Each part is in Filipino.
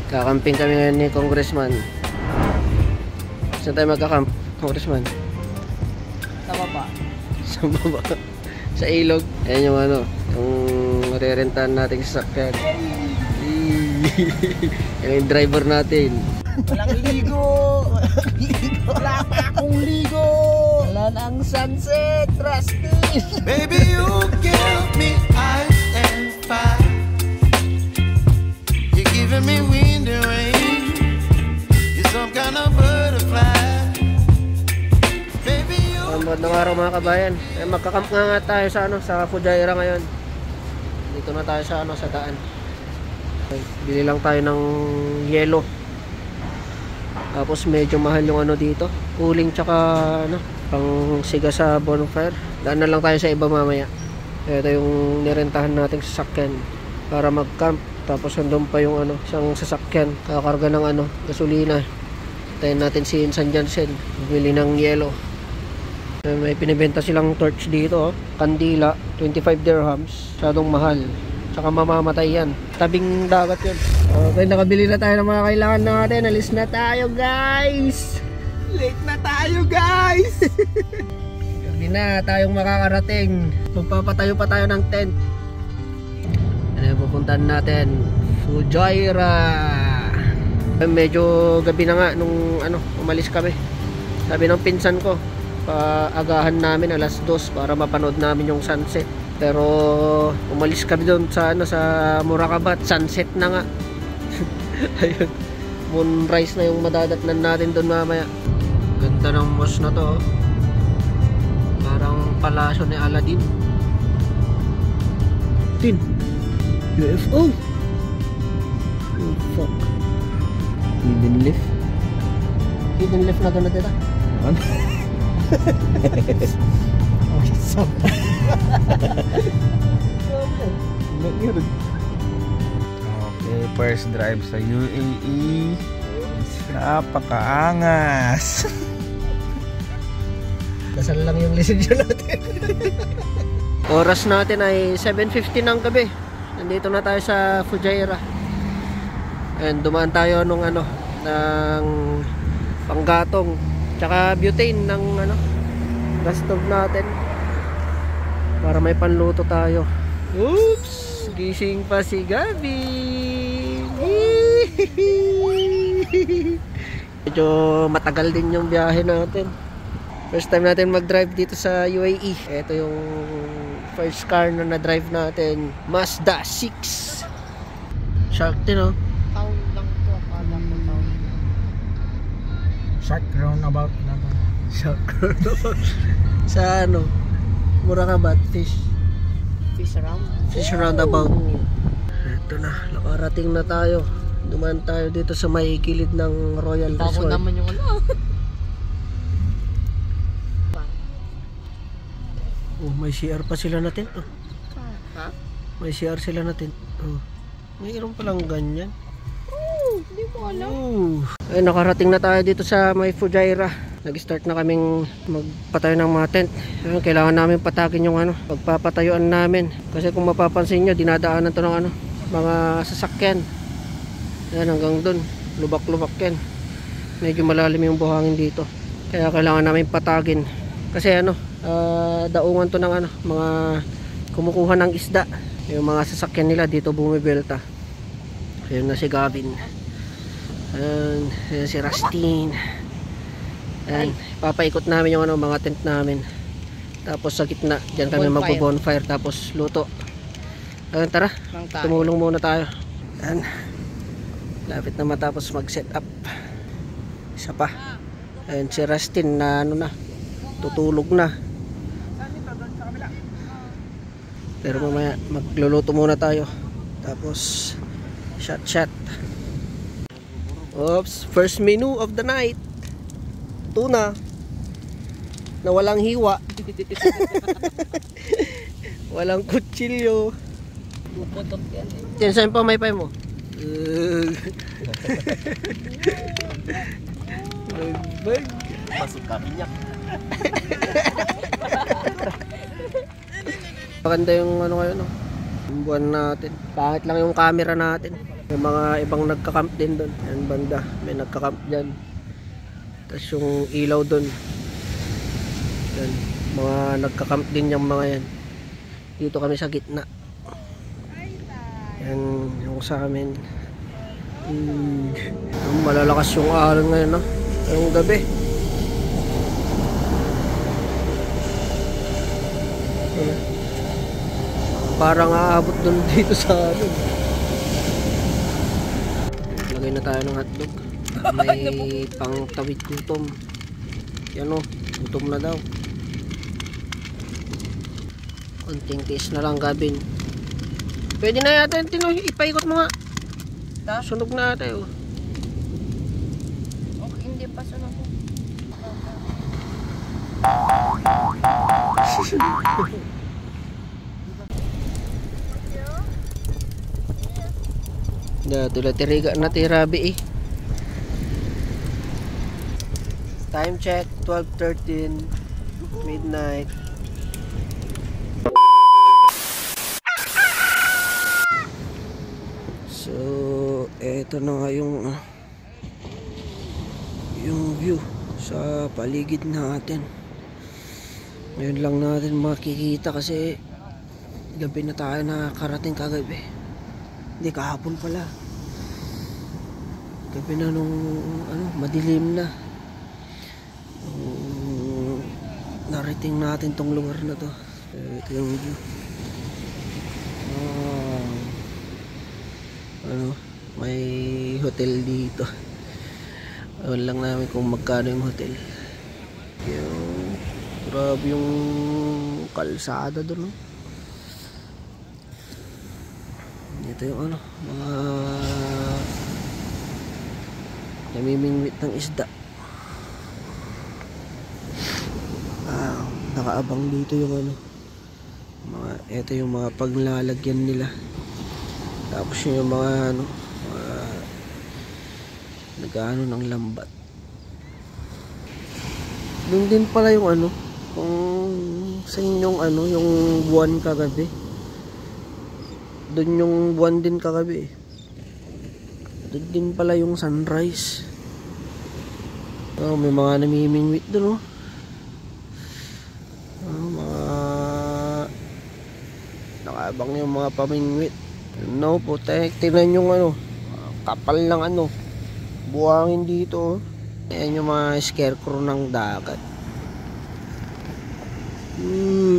Kakamping kami ngayon ni Congressman. Saan tayo magkakamp, Congressman? Sa baba. Sa baba. Sa ilog. Ayan yung ano, yung marerentahan nating sasakyan. Yung driver natin. Walang ligo! Wala pa akong ligo! Wala na ang sunset, Rusty! Baby, you give me ice and fire. You're giving me wind and rain. You're some kind of butterfly. Baby, you... Magandang araw mga kabayan. Magkakamp nga tayo sa ano, sa Fujairah ngayon. Dito na tayo sa ano, sa daan. Bili lang tayo ng yelo. Tapos medyo mahal yung ano dito, uling tsaka ano, pang siga sa bonfire. Daan na lang tayo sa iba mamaya. Ito yung nirentahan nating sasakyan para mag-camp. Tapos andun pa yung ano, isang sasakyan, kakarga ng ano, gasolina. Tayin natin si San Jansen, bumili ng yelo. May pinibenta silang torch dito, kandila, 25 dirhams. Masyadong mahal. Tsaka mamamatay yan. Tabing dagat yun. Okay, nakabili na tayo ng mga kailangan natin. Alis na tayo, guys! Late na tayo, guys! Hindi na tayong makakarating. Magpapatayo pa tayo ng tent. Ano yung pupuntahan natin? Fujairah! Medyo gabi na nga nung ano, umalis kami. Sabi ng pinsan ko, paagahan namin alas 2 para mapanood namin yung sunset. Pero umalis kami doon sa ano, sa Murakabat, sunset na nga. Ayun, moonrise na yung madadatnan natin doon mamaya. Ganda ng mosque na to, oh. Parang palasyo ni Aladdin. Tin, UFO. Oh fuck. Hidden lift. Hidden lift na gano'n dito. Ano? Oh, stop. Okay, first drive sa UAE. Napakaangas. Dasal lang yung lisensya natin. Oras natin ay 7:50 ng gabi. Nandito na tayo sa Fujairah. And dumaan tayo nung ano, ng panggatong tsaka butane ng ano, gas stove natin para may panluto tayo. Oops! Gising pa si Gabi. Medyo matagal din yung biyahe natin. First time natin mag-drive dito sa UAE. Ito yung first car na na-drive natin, Mazda 6. Shark din, oh. Town lang to, akala ko town. Shark roundabout na to. Shark roundabout. Sa ano, Murakabat, fish roundabout. Ito na, nakarating na tayo. Dumaan tayo dito sa may gilid ng Royal Resort. Ako naman yung ano. Oh, may CR pa sila natin. Oh. Ha? May CR sila natin. Oh. Mayroon palang ganyan. Hindi mo alam. Ay, nakarating na tayo dito sa may Fujairah. Nag-start na kaming magpatayo ng mga tent. Ayun, kailangan namin patagin yung ano, pagpapatayuan namin. Kasi kung mapapansin nyo, dinadaanan to ng ano, mga sasakyan. Yan, hanggang dun. Lubak-lubak yan. Medyo malalim yung buhangin dito. Kaya kailangan namin patagin. Kasi ano, daungan to ng ano, mga kumukuha ng isda. Yung mga sasakyan nila dito bumibelta. Ayun na si Gavin. Ayun si Rustin. Ayun, papaikot namin yung ano, mga tent namin. Tapos sa gitna, dyan kami magbo-bonfire. Tapos luto. Ayun, tara, tumulong muna tayo. Ayun, lapit na matapos mag-set up. Isa pa. Ayun si Rustin na ano na, tutulog na. Pero mamaya magluluto muna tayo. Tapos shot. Oops, first menu of the night. Tuna na walang hiwa. Walang kutsilyo. Puputok yan eh. Yan, saan pa may pay mo? Bag. Pasok kami niya. Maganda yung ano ngayon, no? Yung buwan natin. Pangit lang yung camera natin. May mga ibang nagka-camp din doon. Yan banda, may nagka-camp dyan. Tapos yung ilaw doon. Yan, mga nagka-camp din yung mga yan. Dito kami sa gitna. Yan yung sa amin. Malalakas yung alon ngayon, no? Yung gabi. Parang aabot doon dito sa alon. Lagay na tayo ng hotdog. May pang tawid gutom. Yan o, gutom na daw. Konting tiis na lang, Gavin. Pwede na yata yung Tinoy. Ipaikot mo nga. Sunog na tayo. Okay, hindi pa sunog ko. Dito na tiriga na tirabi eh. Time check 12:13 midnight. So eto na nga yung view sa paligid natin. Ngayon lang natin makikita kasi gabi na tayo nakarating kagabi. Hindi, kahapon pala. Gabi na nung madilim na. Narating natin tong lugar na to. Ito yung view. May hotel dito. Alam lang namin kung magkano yung hotel. Grabe yung kalsada doon, no? Ito yung mga namimingwit ng isda. Nakaabang dito yung ito yung mga paglalagyan nila. Tapos yung mga nag-ano ng lambat. Doon din pala yung kung sa inyong yung buwan kagabi. Doon yung buwan din kagabi. Doon din pala yung sunrise. May mga namimingwit doon, mga nakaabang yung mga pamingwit. No, putek. Tingnan yung kapal ng buhangin dito. Ayan yung mga scarecrow ng dagat.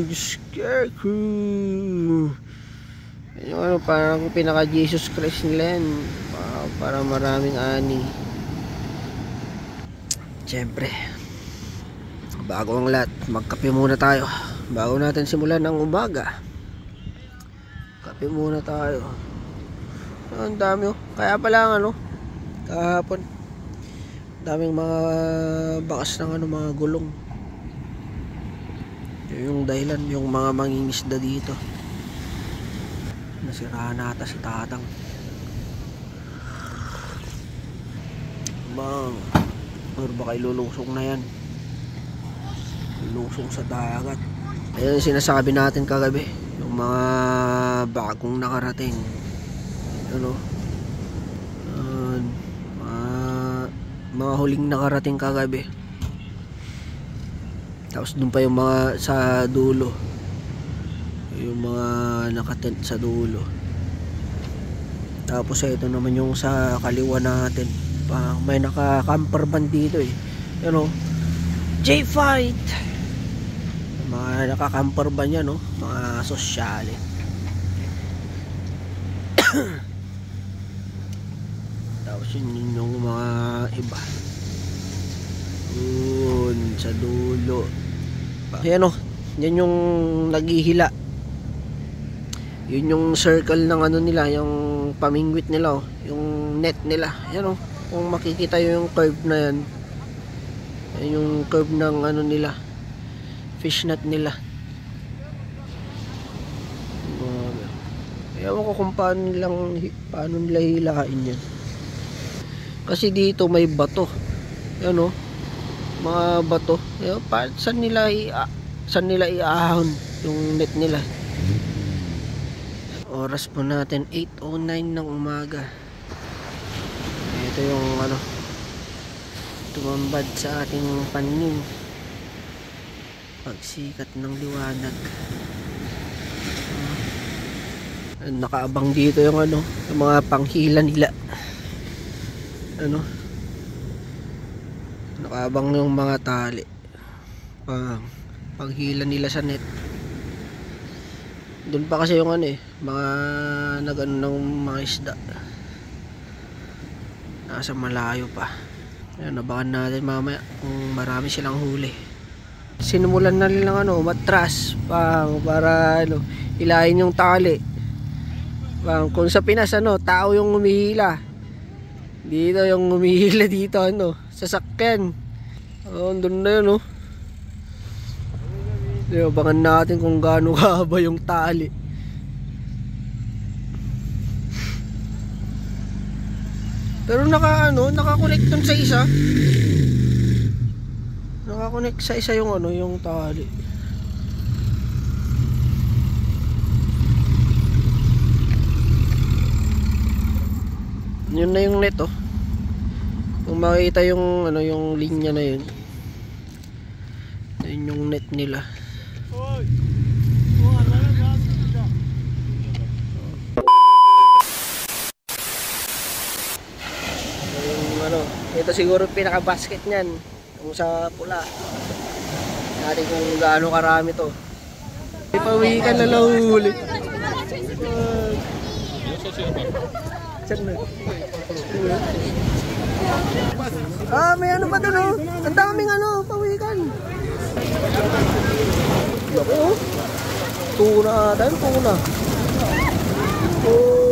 Scarecrow. Yung parang pinaka Jesus Christ nila yan. Para maraming ani. Siyempre, bago ang lahat, magkape muna tayo bago natin simulan ng umaga. Kape muna tayo. Ang dami kaya pala kahapon daming mga bakas ng mga gulong. Yung dahilan, yung mga mangingisda dito. Nasirahan nata si Tatang. Or baka ilulusong na yan. Ilusong sa dagat. Ayun yung sinasabi natin kagabi. Yung mga bagong nakarating. Mga huling nakarating kagabi. Tapos dun pa yung mga sa dulo. Yung mga nakatent sa dulo. Tapos ito naman yung sa kaliwa natin. May naka-camper van dito eh. J-Fight. Mga naka-camper van yan, mga sosyale. Tapos yun yung mga iba. Yun sa dulo. Ayan yan yung naghihila. Yun yung circle ng nila, yung pamingwit nila, yung net nila. Ayan kung makikita yung curve na yan. Ayan yung curve ng nila, fish net nila. Ewan ko kung paano nila hilain yan. Kasi dito may bato. Ayan mga bato. Ayan, saan nila iahon yung net nila. Oras po natin 8:09 ng umaga. tumambad sa ating paningin pagsikat ng liwanag. Nakaabang dito yung ano, yung mga panghila nila. Ano? Nakaabang yung mga tali. Panghila nila sa net. Doon pa kasi yung ano mga nagano ng mga isda. Nasa malayo pa. Ayan, nabakan natin mamaya kung marami silang huli. Sinimulan na nilang matras para ilahin yung tali. Kung sa Pinas tao yung umihila. Dito yung umihila dito sasakyan. Doon na yun Abangan natin kung gaano kahaba yung tali. Pero naka-connect dun sa isa. Naka-connect sa isa yung yung tali. Yun na yung net Kung makita yung yung linya na yun. Yun yung net nila. Ito siguro pinaka-basket niyan, yung sa pula. Natin kung gaano karami to. Ipawikan na lang huli. May ba doon Ang daming pawikan. Lako. Tuna ata, tuna. Oh.